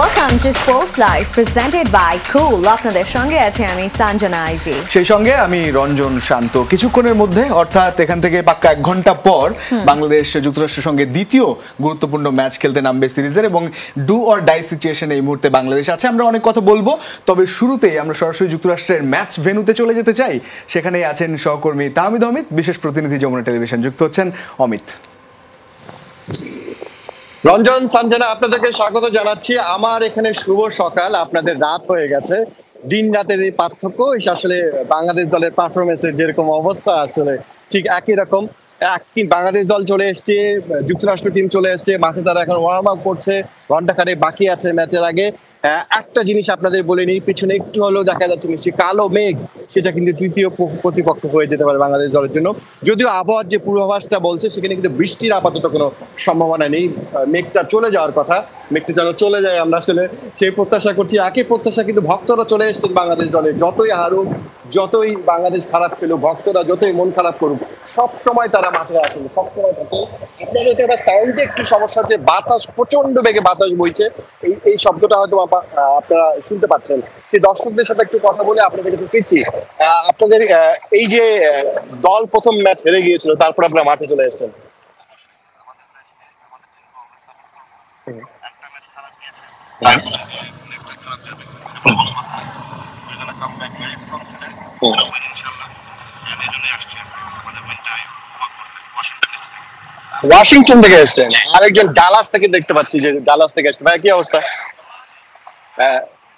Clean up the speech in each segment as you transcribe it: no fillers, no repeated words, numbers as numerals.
Welcome to Sports Live presented by Cool. আপনাদের সঙ্গে আছি আমি সঞ্জনা আইভি। সেই সঙ্গে আমি রঞ্জন শান্ত। কিছুক্ষণের মধ্যে অর্থাৎ এখান থেকে পাক্কা 1 ঘন্টা পর বাংলাদেশ যুক্তরাষ্ট্রের সঙ্গে দ্বিতীয় গুরুত্বপূর্ণ ম্যাচ খেলতে নামবে সিরিজের এবং ডু অর ডাই সিচুয়েশনে এই মুহূর্তে বাংলাদেশ আছে। আমরা অনেক কথা বলবো, তবে শুরুতেই আমরা সরাসরি যুক্তরাষ্ট্রের ম্যাচ ভেন্যুতে চলে যেতে চাই। সেখানেই আছেন সহকর্মী তাহমিদ অমিত, বিশেষ প্রতিনিধি যমুনা টেলিভিশন। যুক্ত হচ্ছেন অমিত। রঞ্জন, সঞ্জনা, আপনাদেরকে স্বাগত জানাচ্ছি। আমার এখানে শুভ সকাল, আপনাদের রাত হয়ে গেছে। দিন রাতের এই পার্থক্য আসলে বাংলাদেশ দলের পারফরমেন্সের যেরকম অবস্থা আসলে ঠিক একই রকম। বাংলাদেশ দল চলে এসছে, যুক্তরাষ্ট্র টিম চলে এসছে মাঠে, তারা এখন ওয়ার্ম আপ করছে, ঘন্টাখানেক বাকি আছে ম্যাচের আগে। একটা জিনিস আপনাদের বলে নিই, পিছনে একটু হলেও দেখা যাচ্ছে নিশ্চয়ই কালো মেঘ, সেটা কিন্তু তৃতীয় প্রতিপক্ষ হয়ে যেতে পারে বাংলাদেশ দলের জন্য। যদিও আবহাওয়ার যে পূর্বাভাসটা বলছে সেখানে কিন্তু বৃষ্টির আপাতত কোনো সম্ভাবনা নেই। মেঘটা চলে যাওয়ার কথা, মেঘটা যেন চলে যায় আমরা আসলে সেই প্রত্যাশা করছি। একই প্রত্যাশা কিন্তু ভক্তরা চলে এসছেন বাংলাদেশ দলে। যতই হারুক, যতই বাংলাদেশ খারাপ খেলুক, ভক্তরা যতই মন খারাপ করুক, সবসময় তারা মাঠে আসেন, সবসময় থাকে। আপনাদের তো এবার সাউন্ডে একটু সমস্যা হচ্ছে, বাতাস প্রচন্ড বেগে বাতাস বইছে, এই শব্দটা হয়তো আপনারা শুনতে পাচ্ছেন। সেই দর্শকদের সাথে একটু কথা বলে আপনাদের কাছে ফিরছি। আপনাদের এই যে দল প্রথম ম্যাচ হেরে গিয়েছিল, তারপর আপনারা মাঠে চলে এসেছেন। ওয়াশিংটন থেকে এসছেন, আরেকজন ডালাস থেকে দেখতে পাচ্ছি, যে ডালাস থেকে এসছেন। ভাই, কি অবস্থা?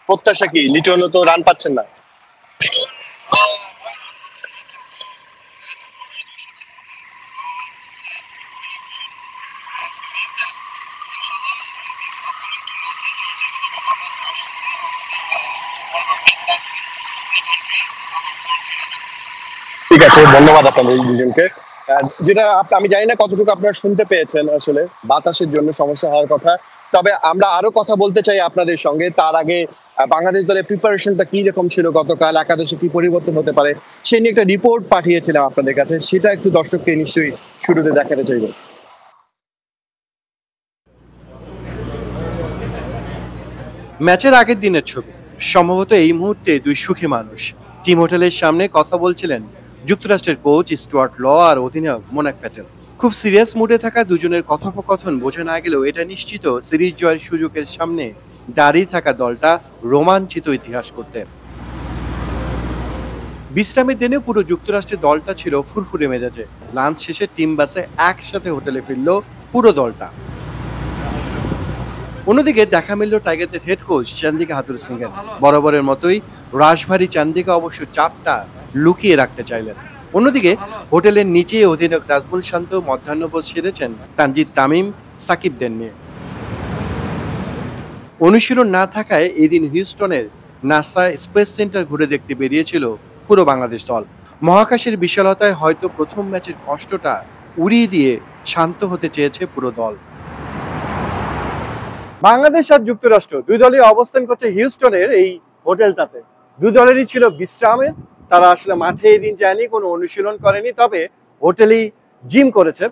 প্রত্যাশা কি? লিটনও তো রান পাচ্ছেন না। ঠিক আছে, ধন্যবাদ আপনাদের দুজনকে। যেটা আমি জানি না কতটুকু আপনারা শুনতে পেয়েছেন, আসলে বাতাসের জন্য সমস্যা হওয়ার কথা। তবে আমরা আরো কথা বলতে চাই আপনাদের সঙ্গে। তার আগে বাংলাদেশ দলের প্রিপারেশনটা কি রকম ছিল, গতকাল একাদশে কি পরিবর্তন হতে পারে সে নিয়ে একটা রিপোর্ট পাঠিয়েছিলাম আপনাদের কাছে, সেটা একটু দর্শককে নিশ্চয়ই শুরুতে দেখাতে চাইব। ম্যাচের আগের দিনের ছবি, সম্ভবত এই মুহূর্তে দুই সুখী মানুষ টিম হোটেলের সামনে কথা বলছিলেন যুক্তরাষ্ট্রের কোচ স্টুয়ার্ট ল আর অধিনায়ক মোনাক প্যাটেল। খুব সিরিয়াস মুডে থাকা দুজনের কথোপকথন বোঝা না গেলেও এটা নিশ্চিত সিরিজ জয়ের সুযোগের সামনে দাঁড়িয়ে থাকা দলটা রোমাঞ্চিত ইতিহাস করতে। বিশ্রামের দিনে পুরো যুক্তরাষ্ট্রের দলটা ছিল ফুরফুরে মেজাজে। লাঞ্চ শেষে টিম বাসে একসাথে হোটেলে ফিরল পুরো দলটা। অন্যদিকে দেখা মিলল টাইগারদের হেড কোচ চান্দিকা হাথুর সিংয়ের। বরাবরের মতোই রাশভারী চান্দিকা অবশ্য চাপটা লুকিয়ে রাখতে চাইলেন। অন্যদিকে হোটেলের নিচে অধিনায়ক নাজমুল শান্ত মধ্যাহ্নভোজ সেরেছেন তানজিদ তামিম সাকিবদের নিয়ে। অনুশীলন না থাকায় এদিন হিউস্টনের নাসা স্পেস সেন্টার ঘুরে দেখতে বেরিয়েছিল পুরো বাংলাদেশ দল। মহাকাশের বিশালতায় হয়তো প্রথম ম্যাচের কষ্টটা উড়িয়ে দিয়ে শান্ত হতে চেয়েছে পুরো দল। বাংলাদেশ আর যুক্তরাষ্ট্র দুই দলই অবস্থান করছে হিউস্টনের এই হোটেলটাতে। দুই দলেরই ছিল বিশ্রামের, তারা আসলে মাঠে এই দিন যায়নি, কোনো অনুশীলন করেনি, তবে হোটেলেই জিম করেছে।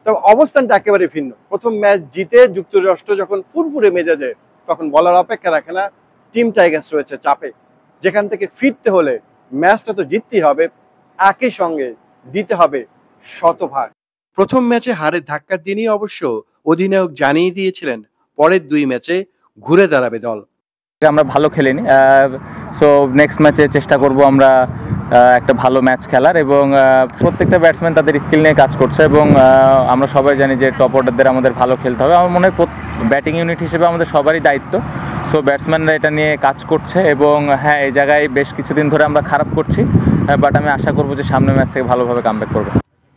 তবে অবস্থানটা একেবারে ভিন্ন। প্রথম ম্যাচ জিতে যুক্তরাষ্ট্র যখন ফুরফুরে মেজাজে, তখন বলার অপেক্ষা রাখে না টিম টাইগার্স রয়েছে চাপে, যেখান থেকে ফিরতে হলে ম্যাচটা তো জিততেই হবে, একই সঙ্গে দিতে হবে শতভাগ। প্রথম ম্যাচে হারের ধাক্কার দিনই অবশ্য অধিনায়ক জানিয়ে দিয়েছিলেন পরের দুই ম্যাচে ঘুরে দাঁড়াবে দল। আমরা ভালো খেলিনি, সো নেক্সট ম্যাচে চেষ্টা করব আমরা একটা ভালো ম্যাচ খেলার, এবং প্রত্যেকটা ব্যাটসম্যান তাদের স্কিল নিয়ে কাজ করছে, এবং আমরা সবাই জানি যে টপ অর্ডারদের আমাদের ভালো খেলতে হবে। আমার মনে হয় ব্যাটিং ইউনিট হিসেবে আমাদের সবারই দায়িত্ব, সো ব্যাটসম্যানরা এটা নিয়ে কাজ করছে। এবং হ্যাঁ, এই জায়গায় বেশ কিছুদিন ধরে আমরা খারাপ করছি, বাট আমি আশা করবো যে সামনের ম্যাচ থেকে ভালোভাবে কামব্যাক করবো।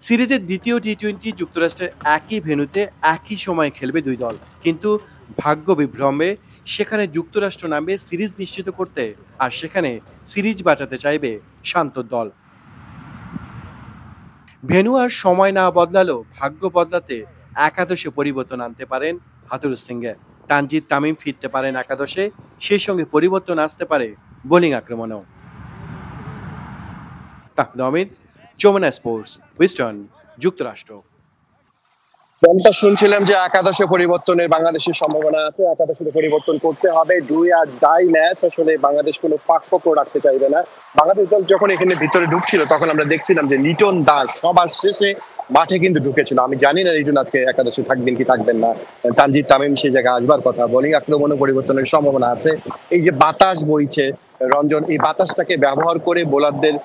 সিরিজের দ্বিতীয় টি-20 যুক্তরাষ্ট্রের একই ভেন্যুতে একই সময় খেলবে দুই দল, কিন্তু ভাগ্য বিভ্রমে সেখানে যুক্তরাষ্ট্র নামবে সিরিজ নিশ্চিত করতে, আর সেখানে সিরিজ বাঁচাতে চাইবে শান্তর দল। ভেন্যু আর সময় না বদলালেও ভাগ্য বদলাতে একাদশে পরিবর্তন আনতে পারেন হাথুর সিংয়ে। তানজিদ তামিম ফিরতে পারেন একাদশে, সেই সঙ্গে পরিবর্তন আসতে পারে বোলিং আক্রমণেও। তাহমিদ, যমুনা স্পোর্টস, হুইস্টন, যুক্তরাষ্ট্র। যেমনটা শুনছিলাম যে একাদশে পরিবর্তনের বাংলাদেশের সম্ভাবনা আছে, একাদশে পরিবর্তন করতে হবে। ডুই আর ডাই ম্যাচ আসলে বাংলাদেশ কোনো ফাঁক রাখতে চাইবে না। বাংলাদেশ দল যখন এখানে ভিতরে ঢুকছিল তখন আমরা দেখছিলাম যে লিটন দাস সবার শেষে মাঠে কিন্তু ঢুকেছিল। আমি জানি না লিটন আজকে একাদশে থাকবেন কি থাকবেন না, তানজিদ তামিম সেই জায়গায় আসবার কথা। বোলিং আক্রমণে পরিবর্তনের সম্ভাবনা আছে। এই যে বাতাস বইছে রঞ্জন, এই বাতাসটাকে ব্যবহার করে বোলারদের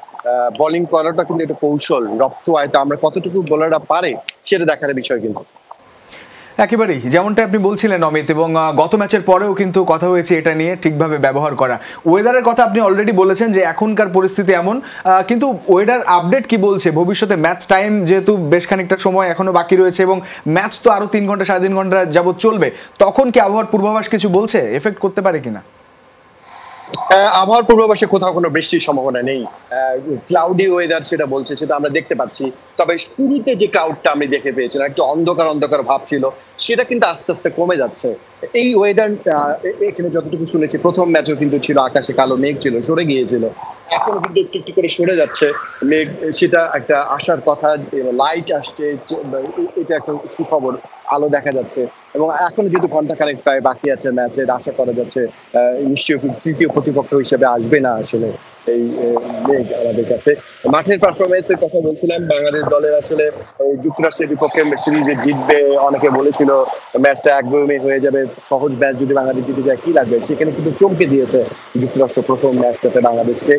বোলিং করাটা কিন্তু একটা কৌশল, রপ্ত আয়তা আমরা কতটুকু বোলাররা পারে সেটা দেখার বিষয় কিন্তু। একেবারেই যেমনটা আপনি বলছিলেন অমিত, এবং গত ম্যাচের পরেও কিন্তু কথা হয়েছে এটা নিয়ে ঠিকভাবে ব্যবহার করা। ওয়েদারের কথা আপনি অলরেডি বলেছেন যে এখনকার পরিস্থিতি এমন, কিন্তু ওয়েদার আপডেট কি বলছে ভবিষ্যতে? ম্যাচ টাইম যেহেতু বেশ খানিকটা সময় এখনো বাকি রয়েছে এবং ম্যাচ তো আরো 3 ঘন্টা 3.5 ঘন্টা যাবত চলবে, তখন কি আবহাওয়ার পূর্বাভাস কিছু বলছে এফেক্ট করতে পারে কিনা? আবহাওয়ার পূর্বাভাসে কোথাও কোনো বৃষ্টির সম্ভাবনা নেই। ক্লাউডি ওয়েদার সেটা বলছে, সেটা আমরা দেখতে পাচ্ছি। তবে শুরুতে যে ক্লাউডটা আমি দেখে পেয়েছিলাম, একটু অন্ধকার অন্ধকার ভাব ছিল, সেটা কিন্তু আস্তে আস্তে কমে যাচ্ছে। এই ওয়েদার এখানে যতটুকু শুনেছি, প্রথম ম্যাচেও কিন্তু ছিল আকাশে কালো মেঘ ছিল, সরে গিয়েছিল, এখন কিন্তু একটু একটু করে সরে যাচ্ছে মেঘ, সেটা একটা আসার কথা। লাইট আসছে, এটা একটা সুখবর, আলো দেখা যাচ্ছে। এবং এখন যেহেতু ঘন্টাখানেক প্রায় বাকি আছে ম্যাচের, আশা করা যাচ্ছে নিশ্চয়ই তৃতীয় প্রতিপক্ষ হিসেবে আসবে না আসলে এই মেঘ আমাদের কাছে। মাঠের পারফরমেন্সের কথা বলছিলাম, বাংলাদেশ দলের আসলে যুক্তরাষ্ট্রের বিপক্ষে সিরিজে জিতবে, অনেকে বলেছিল ম্যাচটা একদমই হয়ে যাবে, সহজ ম্যাচ যদি বাংলাদেশ জিতে যায় কি লাগবে, সেখানে কিন্তু চমকে দিয়েছে যুক্তরাষ্ট্র প্রথম ম্যাচটাতে বাংলাদেশকে।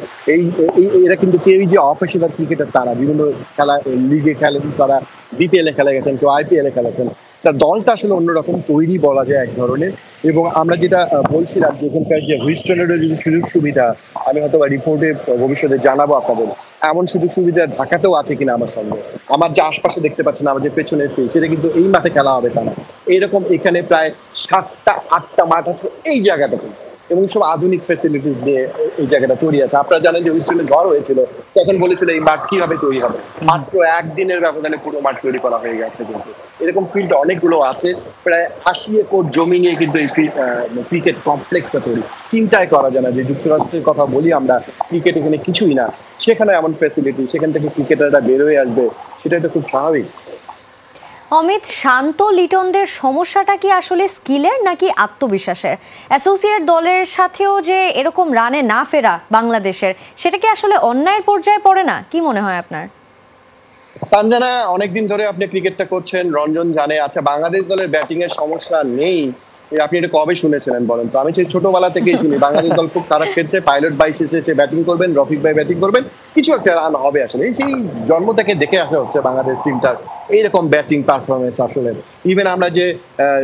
এরা কিন্তু কেউই যে অপেশাদার ক্রিকেটার তারা, বিভিন্ন খেলা লিগে খেলেন তারা, বিপিএল এ খেলে গেছেন, কেউ আইপিএল এ খেলেছেন, তার দলটা আসলে অন্যরকম তৈরি বলা যায় এক ধরনের। এবং আমরা যেটা বলছিলাম যে এখানকার যে হুইস্টনেরও যে সুযোগ সুবিধা, আমি হয়তো রিপোর্টে ভবিষ্যতে জানাবো আপনাদের, এমন সুযোগ সুবিধা ঢাকাতেও আছে কিনা আমার সঙ্গে। আমার যে আশপাশে দেখতে পাচ্ছেন আমাদের পেছনের পিচ, এটা কিন্তু এই মাঠে খেলা হবে তা না, এইরকম এখানে প্রায় 7টা 8টা মাঠ আছে এই জায়গাটাতে, এবং সব আধুনিক ফ্যাসিলিটিস দিয়ে এই জায়গাটা তৈরি আছে। আপনারা জানেন যে হুইস্টনে ঝড় হয়েছিল, তখন বলেছিল এই মাঠ কিভাবে তৈরি হবে, মাত্র একদিনের ব্যবধানে পুরো মাঠ তৈরি করা হয়ে গেছে। কিন্তু এরকম ফিল্ড অনেকগুলো আছে, প্রায় 80 একর জমি নিয়ে কিন্তু এই ক্রিকেট কমপ্লেক্সটা তৈরি। চিন্তায় করা যায় না যে যুক্তরাষ্ট্রের কথা বলি আমরা, ক্রিকেট এখানে কিছুই না, সেখানে এমন ফ্যাসিলিটি, সেখান থেকে ক্রিকেটাররা বের হয়ে আসবে, সেটাই তো খুব স্বাভাবিক। অমিত, শান্ত লিটনদের সমস্যাটা কি আসলে স্কিলের নাকি আত্মবিশ্বাসের? অ্যাসোসিয়েট দলের সাথেও যে এরকম রানে না ফেরা বাংলাদেশের, সেটা কি আসলে অন্যায়ের পর্যায়ে পড়ে না? কি মনে হয় আপনার? সানজানা, অনেকদিন ধরে আপনি ক্রিকেটটা করছেন, রঞ্জন জানে। আচ্ছা, বাংলাদেশ দলের ব্যাটিং এর সমস্যা নেই, আপনি এটা কবে শুনেছিলেন বলেন তো? আমি সেই ছোটবেলা থেকেই শুনি বাংলাদেশ দল খুব খারাপ খেলছে, পাইলট ভাই সে ব্যাটিং করবেন, রফিক ভাই ব্যাটিং করবেন, কিছু একটা রান হবে। আসলে সেই জন্ম থেকে দেখে আসা হচ্ছে বাংলাদেশ টিমটার এইরকম ব্যাটিং পারফরমেন্স। আসলে ইভেন আমরা যে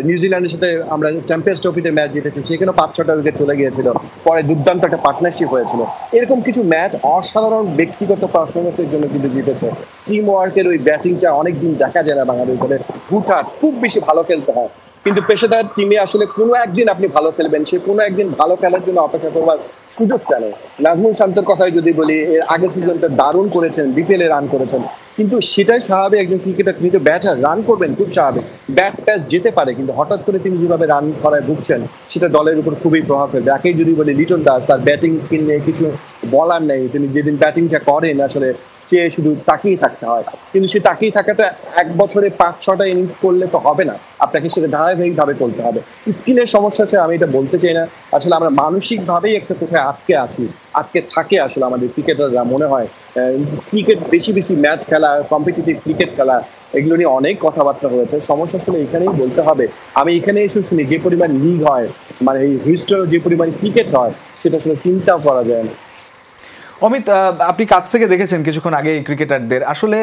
নিউজিল্যান্ডের সাথে আমরা চ্যাম্পিয়ন্স ট্রফিতে ম্যাচ জিতেছি, সেখানেও 5-6টা উইকেট চলে গিয়েছিল, পরে দুর্দান্ত একটা পার্টনারশিপ হয়েছিল। এরকম কিছু ম্যাচ অসাধারণ ব্যক্তিগত পারফরমেন্সের জন্য কিন্তু জিতেছে। টিম ওয়ার্কের ওই ব্যাটিংটা অনেকদিন দেখা যায় না বাংলাদেশ দলের। হুটহাট খুব বেশি ভালো খেলতে হয়, কিন্তু পেশাদার টিমে আসলে কোনো একদিন আপনি ভালো খেলবেন, সে কোনো একদিন ভালো খেলার জন্য অপেক্ষা করবার সুযোগটা নেই। নাজমুল শান্তর কথাই যদি বলি, এর আগে সিজনটা দারুণ করেছেন, বিপিএল এ রান করেছেন, কিন্তু সেটাই স্বাভাবিক। একজন ক্রিকেটার, তিনি তো ব্যাটার, রান করবেন খুব স্বাভাবিক, ব্যাট প্যাচ যেতে পারে, কিন্তু হঠাৎ করে তিনি যেভাবে রান করায় ঢুকছেন, সেটা দলের উপর খুবই প্রভাব ফেলবে। একেই যদি বলি লিটন দাস, তার ব্যাটিং স্কিল নিয়ে কিছু বলার নেই, তিনি যেদিন ব্যাটিংটা করেন আসলে চেয়ে শুধু তাকিয়ে থাকতে হয়, কিন্তু সে তাকিয়ে থাকাটা 1 বছরে 5-6টা ইনিংস করলে তো হবে না, আপনাকে সেটা ধারাবাহিকভাবে করতে হবে। স্কিলের সমস্যা আছে আমি এটা বলতে চাই না, আসলে আমরা মানসিকভাবেই একটা কোথায় আটকে থাকে আসলে আমাদের ক্রিকেটাররা। মনে হয় ক্রিকেট বেশি বেশি ম্যাচ খেলা, কম্পিটিটিভ ক্রিকেট খেলা, এগুলো নিয়ে অনেক কথাবার্তা হয়েছে। সমস্যা আসলে এখানেই বলতে হবে। আমি এখানে এসে শুনি যে পরিমাণ লিগ হয়, মানে এই হিস্টোরি যে পরিমাণ ক্রিকেট হয়, সেটা আসলে চিন্তাও করা যায় না। অমিত, আপনি কাছ থেকে দেখেছেন কিছুক্ষণ আগে এই ক্রিকেটারদের, আসলে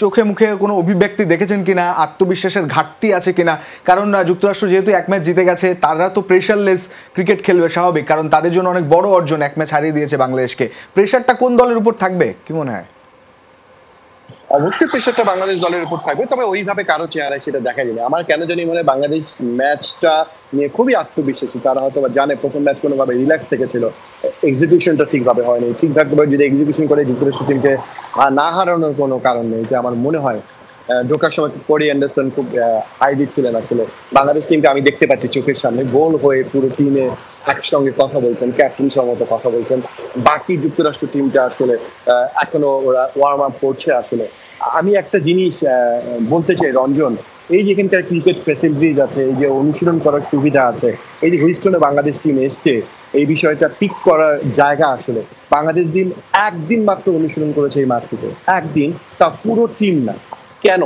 চোখে মুখে কোনো অভিব্যক্তি দেখেছেন কিনা, আত্মবিশ্বাসের ঘাটতি আছে কিনা? কারণ যুক্তরাষ্ট্র যেহেতু 1 ম্যাচ জিতে গেছে, তারা তো প্রেশারলেস ক্রিকেট খেলবে স্বাভাবিক, কারণ তাদের জন্য অনেক বড় অর্জন 1 ম্যাচ হারিয়ে দিয়েছে বাংলাদেশকে। প্রেশারটা কোন দলের উপর থাকবে কি মনে হয়? অবশ্যই প্রেশারটা বাংলাদেশ দলের উপর থাকবে, তবে ওইভাবে কারো চেহারায় সেটা দেখা যাবে। আমার কেন জানি মনে হয় বাংলাদেশ ম্যাচটা নিয়ে খুবই আত্মবিশ্বাসী। তারা হয়তো জানে প্রথম ম্যাচ কোনোভাবে রিল্যাক্স থেকেছিল, এক্সিকিউশনটা ঠিকভাবে হয়নি। ঠিকঠাকভাবে যদি এক্সিকিউশন করে যুক্তরাষ্ট্র টিমকে না হারানোর কোনো কারণ নেই, এটা আমার মনে হয়। ঢোকার সময় কোরি অ্যান্ডারসন খুব হাই দিচ্ছিলেন। আসলে বাংলাদেশ টিমকে আমি দেখতে পাচ্ছি চোখের সামনে গোল হয়ে পুরো টিমে একসঙ্গে কথা বলছেন, ক্যাপ্টেন সম্মত কথা বলছেন। বাকি যুক্তরাষ্ট্র টিমটা আসলে এখনো ওরা ওয়ার্ম আপ করছে। আসলে আমি একটা জিনিস বলতে চাই রঞ্জন, এই যে এখানকার ক্রিকেট ফ্যাসিলিটিস আছে, এই যে অনুশীলন করার সুবিধা আছে, এই যে হিউস্টনে বাংলাদেশ টিম এসছে, এই বিষয়টা পিক করার জায়গা আসলে বাংলাদেশ একদিন মাত্র অনুশীলন করেছে এই মাঠ থেকে, একদিন, তা পুরো টিম না। কেন?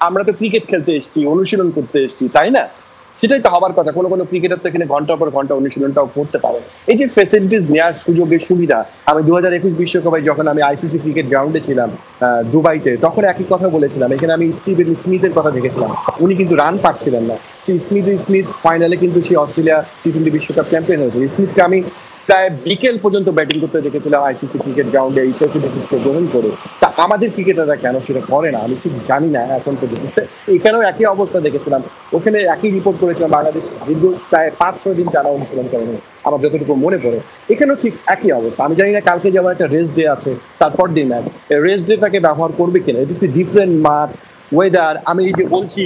আমরা তো ক্রিকেট খেলতে এসেছি, অনুশীলন করতে এসেছি, তাই না? সেটাই তো হবার কথা। কোনো কোনো ক্রিকেটার তো এখানে ঘন্টার পর ঘন্টা অনুশীলনটাও করতে পারে। এই যে ফ্যাসিলিটিস নেওয়ার সুযোগের সুবিধা, আমি 2021 বিশ্বকাপে যখন আমি আইসিসি ক্রিকেট গ্রাউন্ডে ছিলাম দুবাইতে, তখন একই কথা বলেছিলাম। এখানে আমি স্মিথের কথা দেখেছিলাম, উনি কিন্তু রান পাচ্ছিলেন না। সেই স্মিথ ফাইনালে কিন্তু সেই অস্ট্রেলিয়া টি-20 বিশ্বকাপ চ্যাম্পিয়ন হয়েছে। স্মিথকে আমি প্রায় বিকেল পর্যন্ত ব্যাটিং করতে দেখেছিলাম আইসিসি ক্রিকেট গ্রাউন্ডে এই ফ্যাসিলিটিসকে গ্রহণ করে। তা আমাদের ক্রিকেটাররা কেন সেটা করে না আমি ঠিক জানি না এখন পর্যন্ত। এখানেও একই অবস্থা দেখেছিলাম, ওখানে একই রিপোর্ট করেছিলাম, বাংলাদেশ দীর্ঘ প্রায় 5-6 দিন টানা অনুশীলন করেনি আমার যতটুকু মনে পড়ে। এখানেও ঠিক একই অবস্থা। আমি জানি না কালকে যেমন একটা রেস্ট ডে আছে, তারপর দিন ম্যাচ, রেস্ট ডেটাকে ব্যবহার করবে কিনা। এটা একটু ডিফারেন্ট মাঠ, ওয়েদার। আমি এই যে বলছি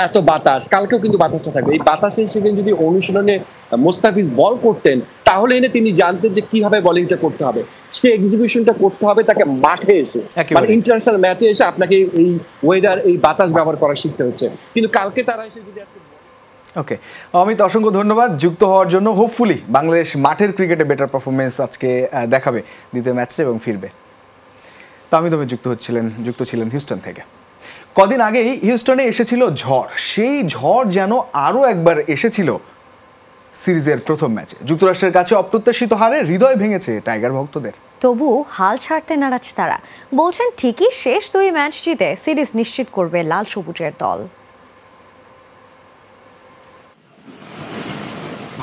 এত বাতাস, কালকেও কিন্তু বাতাসটা থাকবে। এই বাতাসে সেখানে যদি অনুশীলনে মোস্তাফিজ বল করতেন, তাহলে এনে তিনি জানতেন যে কিভাবে বোলিংটা করতে হবে, সে এক্সিকিউশনটা করতে হবে তাকে মাঠে এসে, মানে ইন্টারন্যাশনাল ম্যাচে এসে আপনাকে এই ওয়েদার, এই বাতাস ব্যবহার করা শিখতে হচ্ছে। কিন্তু কালকে তারা এসে যদি আজকে ওকে, অমিত অসংখ্য ধন্যবাদ যুক্ত হওয়ার জন্য। হোপফুলি বাংলাদেশ মাঠের ক্রিকেটে বেটার পারফরমেন্স আজকে দেখাবে দ্বিতীয় ম্যাচে এবং ফিরবে। তামিদ যুক্ত ছিলেন হিউস্টন থেকে। কদিন আগেই হিউস্টনে এসেছিল ঝড়, সেই ঝড় যেন আরও একবার এসেছিল সিরিজের প্রথম ম্যাচে। যুক্তরাষ্ট্রের কাছে অপ্রত্যাশিত হারে হৃদয় ভেঙেছে টাইগার ভক্তদের। তবু হাল ছাড়তে নারাজ তারা, বলছেন ঠিকই শেষ 2 ম্যাচ জিতে সিরিজ নিশ্চিত করবে লাল সবুজের দল।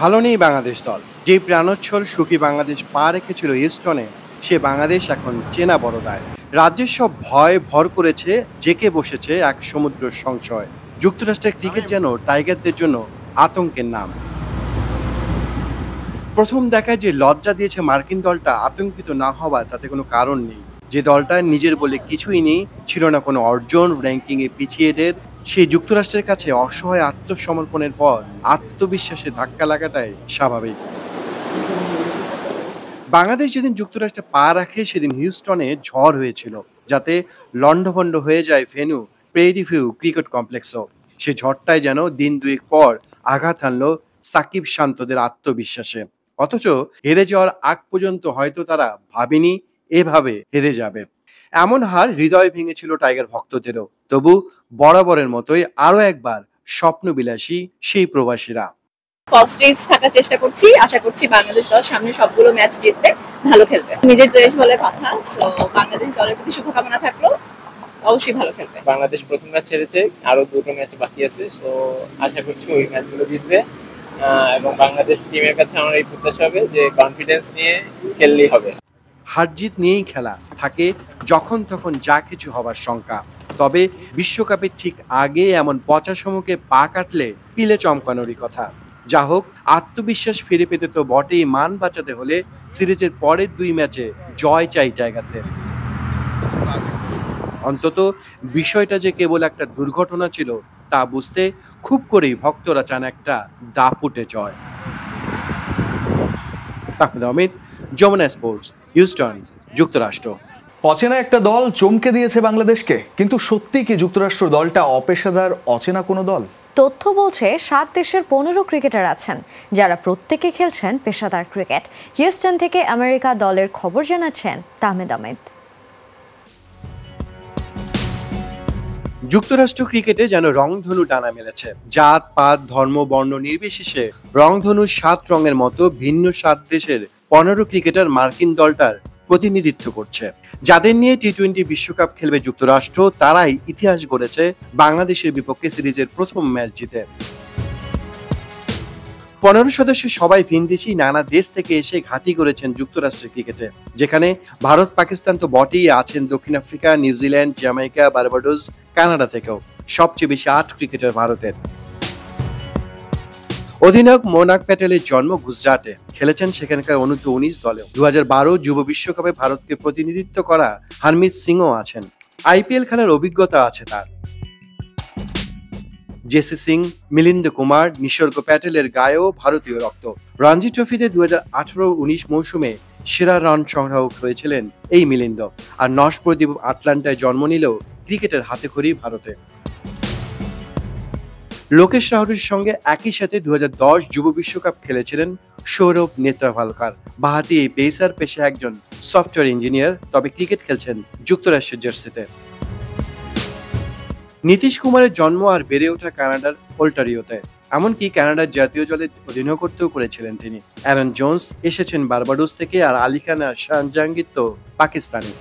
ভালো নেই বাংলাদেশ দল। যে প্রাণোচ্ছল সুখী বাংলাদেশ পা রেখেছিল হিউস্টনে, সে বাংলাদেশ এখন চেনা বড় দায়। রাজ্যের সব ভয় ভর করেছে, জেকে বসেছে এক সমুদ্র সংশয়। যুক্তরাষ্ট্রের ক্রিকেট যেন টাইগারদের জন্য আতঙ্কের নাম। প্রথম দেখায় যে লজ্জা দিয়েছে মার্কিন দলটা, আতঙ্কিত না হওয়া তাতে কোনো কারণ নেই। যে দলটার নিজের বলে কিছুই নেই, ছিল না কোনো অর্জন, র্যাঙ্কিংয়ে পিছিয়েদের, সেই যুক্তরাষ্ট্রের কাছে অসহায় আত্মসমর্পণের পর আত্মবিশ্বাসে ধাক্কা লাগাটাই স্বাভাবিক। বাংলাদেশ যেদিন যুক্তরাষ্ট্রে পা রাখে, সেদিন হিউস্টনে ঝড় হয়েছিল, যাতে লন্ডভন্ড হয়ে যায় ভেন্যু প্রেরি ভিউ ক্রিকেট কমপ্লেক্সও। সে ঝড়টাই যেন দিন 2 পর আঘাত হানলো সাকিব শান্তদের আত্মবিশ্বাসে। অথচ হেরে যাওয়ার আগ পর্যন্ত হয়তো তারা ভাবেনি এভাবে হেরে যাবে। এমন হার হৃদয় ভেঙেছিল টাইগার ভক্তদেরও। তবু বরাবরের মতোই আরো একবার স্বপ্নবিলাসী সেই প্রবাসীরা। পজিটিভ থাকার চেষ্টা করছি, আশা করছি বাংলাদেশ দল সামনে সবগুলো ম্যাচ জিতবে, ভালো খেলবে। নিজের দেশ বলে কথা, সো বাংলাদেশ দলের প্রতি শুভকামনা থাকলো, অবশ্যই ভালো খেলবে। বাংলাদেশ প্রথম ম্যাচ হেরেছে, আরো 2টো ম্যাচ বাকি আছে, সো আশা করছি ওই ম্যাচগুলো জিতবে। এবং বাংলাদেশ টিমের কাছে আমার এই প্রত্যাশা হবে যে কনফিডেন্স নিয়ে খেললেই হবে। হার জিত নিয়েই খেলা থাকে, যখন তখন যা কিছু হবার শঙ্কা। তবে বিশ্বকাপের ঠিক আগে এমন পচা সম্মুখে পা কাটলে পিলে চমকানোরই কথা। যা হোক, আত্মবিশ্বাস ফিরে পেতে তো বটেই, মান বাঁচাতে হলে সিরিজের পরের 2 ম্যাচে জয় চাই টাইগারদের। অন্তত বিষয়টা যে কেবল একটা দুর্ঘটনা ছিল তা বুঝতে খুব করেই ভক্তরা চান একটা দাপুটে জয়। অমিত, যমুনা স্পোর্টস, হিউস্টন, যুক্তরাষ্ট্র। অচেনা একটা দল চমকে দিয়েছে বাংলাদেশকে, কিন্তু সত্যি কি যুক্তরাষ্ট্র দলটা অপেশাদার, অচেনা কোনো দল? তথ্য বলছে 7 দেশের 15 ক্রিকেটার আছেন, যারা প্রত্যেকে খেলছেন পেশাদার ক্রিকেট। হিউস্টন থেকে আমেরিকা দলের খবর জানাচ্ছেন তাহমিদ। যুক্তরাষ্ট্র ক্রিকেটে যেন রংধনু টানা মেলেছে। জাত পাত ধর্ম বর্ণ নির্বিশেষে রংধনু 7 রঙের মতো ভিন্ন 7 দেশের 15 ক্রিকেটার মার্কিন দলটার প্রতিনিধিত্ব করছে। যাদের নিয়ে টি-20 বিশ্বকাপ খেলবে যুক্তরাষ্ট্র, তারাই ইতিহাস গড়েছে বাংলাদেশের বিপক্ষে সিরিজের প্রথম ম্যাচ জিতে। 15 সদস্য সবাই ভিনদেশি, নানা দেশ থেকে এসে ঘাঁটি করেছেন যুক্তরাষ্ট্রের ক্রিকেটে, যেখানে ভারত পাকিস্তান তো বটেই, আছেন দক্ষিণ Africa, New Zealand, Jamaica, Barbados, Canada থেকেও। সবচেয়ে বেশি 8 ক্রিকেটার ভারতের। অধিনায়ক মোনাক প্যাটেলের জন্ম গুজরাটে, খেলেছেন সেখানকার অনূর্ধ্ব-19 দলেও। 2012 যুব বিশ্বকাপে ভারতকে প্রতিনিধিত্ব করা হরমিত সিংও আছেন। আইপিএল খেলার অভিজ্ঞতা আছে তার। জেসি সিং, মিলিন্দ কুমার, নিসর্গ প্যাটেলের গায়েও ভারতীয় রক্ত। রঞ্জি ট্রফিতে 2018-19 মৌসুমে সেরা রান সংগ্রাহক হয়েছিলেন এই মিলিন্দ। আর নস্পরদ্বীপ আটলান্টায় জন্ম নিলেও ক্রিকেটের হাতেখড়ি ভারতে। লোকেশ রাহুলের সঙ্গে একই সাথে 2010 যুব বিশ্বকাপ খেলেছিলেন সৌরভ নেত্রাভালকার। বাহাতি এই পেসার পেশায় একজন সফটওয়্যার ইঞ্জিনিয়ার, তবে ক্রিকেট খেলছেন যুক্তরাষ্ট্রের জার্সিতে। নীতিশ কুমারের জন্ম আর বেড়ে ওঠা কানাডার ওল্টারিওতে, এমনকি কানাডার জাতীয় দলে অধিনায়কত্বও করেছিলেন তিনি। অ্যারন জোন্স এসেছেন বার্বাডোস থেকে, আর আলী খান আর শান জাহাঙ্গীর তো পাকিস্তানি।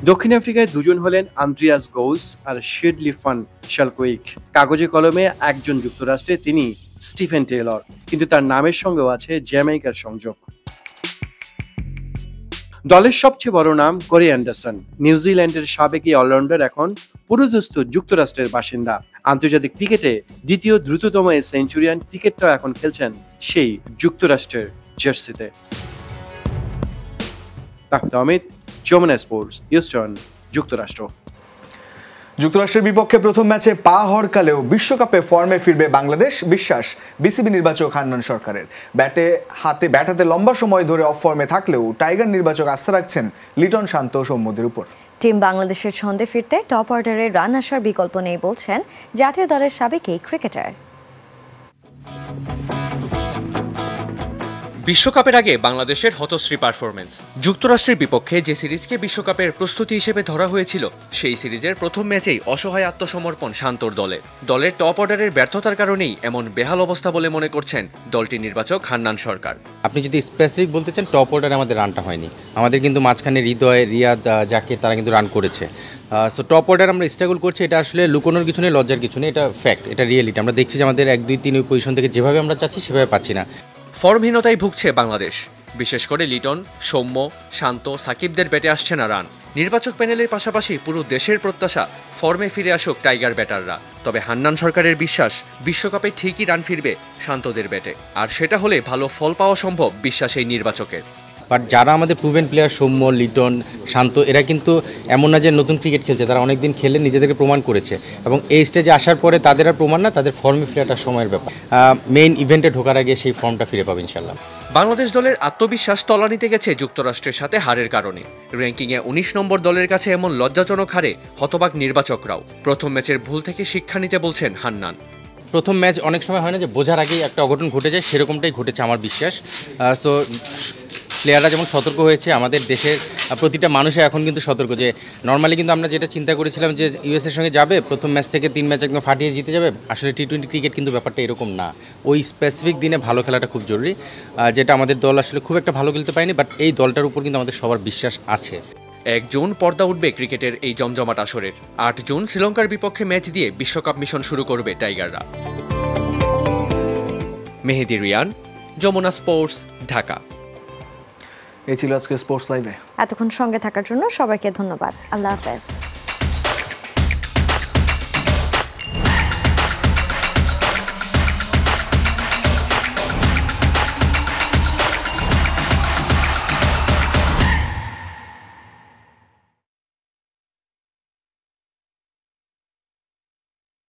দক্ষিণ আফ্রিকায় দুজন হলেন আন্দ্রিয়াস গৌস আর শেডলি ফান শালকুইক। কাগজে কলমে একজন যুক্তরাষ্ট্রে, তিনি স্টিফেন টেইলর, কিন্তু তার নামের সঙ্গেও আছে জ্যামাইকার সংযোগ। দলের সবচেয়ে বড় নাম কোরি অ্যান্ডারসন, নিউজিল্যান্ডের সাবেক অলরাউন্ডার, এখন পুরোদস্ত যুক্তরাষ্ট্রের বাসিন্দা। আন্তর্জাতিক ক্রিকেটে দ্বিতীয় দ্রুততম এই সেঞ্চুরিয়ান ক্রিকেটটাও এখন খেলছেন সেই যুক্তরাষ্ট্রের জার্সিতে। অমিত, যমুনা স্পোর্টস, হিউস্টন, যুক্তরাষ্ট্র। যুক্তরাষ্ট্রের বিপক্ষে প্রথম ম্যাচে পা হরকালেও বিশ্বকাপে ফর্মে ফিরবে বাংলাদেশ, বিশ্বাস বিসিবি নির্বাচক হান্নান সরকারের। ব্যাট হাতে লম্বা সময় ধরে অফ ফর্মে থাকলেও টাইগার নির্বাচক আস্থা রাখছেন লিটন, শান্ত, সৌম্যদের উপর। টিম বাংলাদেশের ছন্দে ফিরতে টপ অর্ডারে রান আসার বিকল্প নেই বলছেন জাতীয় দলের সাবেক এই ক্রিকেটার। বিশ্বকাপের আগে বাংলাদেশের হতশ্রী পারফরমেন্স। যুক্তরাষ্ট্রের বিপক্ষে যে সিরিজকে বিশ্বকাপের প্রস্তুতি হিসেবে ধরা হয়েছিল, সেই সিরিজের প্রথম ম্যাচেই অসহায় আত্মসমর্পণ শান্তর দলের টপ অর্ডারের ব্যর্থতার কারণেই এমন বেহাল অবস্থা বলে মনে করছেন দলটির নির্বাচক হান্নান সরকার। আপনি যদি স্পেসিফিক বলতে চান, টপ অর্ডারে আমাদের রানটা হয়নি। আমাদের কিন্তু মাঝখানে হৃদয়, রিয়াদ, জাকির তারা কিন্তু রান করেছে। সো টপ অর্ডার আমরা স্ট্রাগল করছি, এটা আসলে লুকোনোর কিছু নেই, লজ্জার কিছু নেই, এটা ফ্যাক্ট, এটা রিয়েলিটি। আমরা দেখছি যে আমাদের 1, 2, 3 ওই পজিশন থেকে যেভাবে আমরা চাচ্ছি সেভাবে পাচ্ছি না। ফর্মহীনতায় ভুগছে বাংলাদেশ, বিশেষ করে লিটন, সৌম্য, শান্ত, সাকিবদের ব্যাটে আসছে না রান। নির্বাচক প্যানেলের পাশাপাশি পুরো দেশের প্রত্যাশা ফর্মে ফিরে আসুক টাইগার ব্যাটাররা। তবে হান্নান সরকারের বিশ্বাস, বিশ্বকাপে ঠিকই রান ফিরবে শান্তদের ব্যাটে, আর সেটা হলে ভালো ফল পাওয়া সম্ভব বিশ্বাস এই নির্বাচকের। বাট যারা আমাদের প্রুভেন প্লেয়ার, সৌম্য, লিটন, শান্ত, এরা কিন্তু এমন না যে নতুন ক্রিকেট খেলছে, তারা অনেকদিন খেলে নিজেদেরকে প্রমাণ করেছে, এবং এই স্টেজে আসার পরে তাদের আর প্রমাণ না, তাদের ফর্মে ফিরাটা সময়ের ব্যাপার। মেইন ইভেন্টে ঢোকার আগে সেই ফর্মটা ফিরে পাবে ইনশাল্লাহ। বাংলাদেশ দলের আত্মবিশ্বাস তলানিতে গেছে যুক্তরাষ্ট্রের সাথে হারের কারণে। র্যাঙ্কিংয়ে 19 নম্বর দলের কাছে এমন লজ্জাজনক হারে হতবাক নির্বাচকরাও। প্রথম ম্যাচের ভুল থেকে শিক্ষা নিতে বলছেন হান্নান। প্রথম ম্যাচ অনেক সময় হয় না যে বোঝার আগেই একটা অঘটন ঘটে যায়, সেরকমটাই ঘটেছে আমার বিশ্বাস। সো প্লেয়াররা যেমন সতর্ক হয়েছে, আমাদের দেশের প্রতিটা মানুষে এখন কিন্তু সতর্ক, যে নর্মালি কিন্তু আমরা যেটা চিন্তা করেছিলাম যে ইউএসের সঙ্গে যাবে, প্রথম ম্যাচ থেকে 3 ম্যাচ একদম ফাটিয়ে জিতে যাবে, আসলে টি-20 ক্রিকেট কিন্তু ব্যাপারটা এরকম না। ওই স্পেসিফিক দিনে ভালো খেলাটা খুব জরুরি, যেটা আমাদের দল আসলে খুব একটা ভালো খেলতে পারেনি, বাট এই দলটার উপর কিন্তু আমাদের সবার বিশ্বাস আছে। 1 জুন পর্দা উঠবে ক্রিকেটের এই জমজমাট আসরের। 8 জুন শ্রীলঙ্কার বিপক্ষে ম্যাচ দিয়ে বিশ্বকাপ মিশন শুরু করবে টাইগাররা। মেহেদি রিয়ান, যমুনা স্পোর্টস, ঢাকা। এই ছিল আজকে স্পোর্টস লাইভে। এতক্ষণ সঙ্গে থাকার জন্য সবাইকে ধন্যবাদ। আল্লাহ হাফেজ।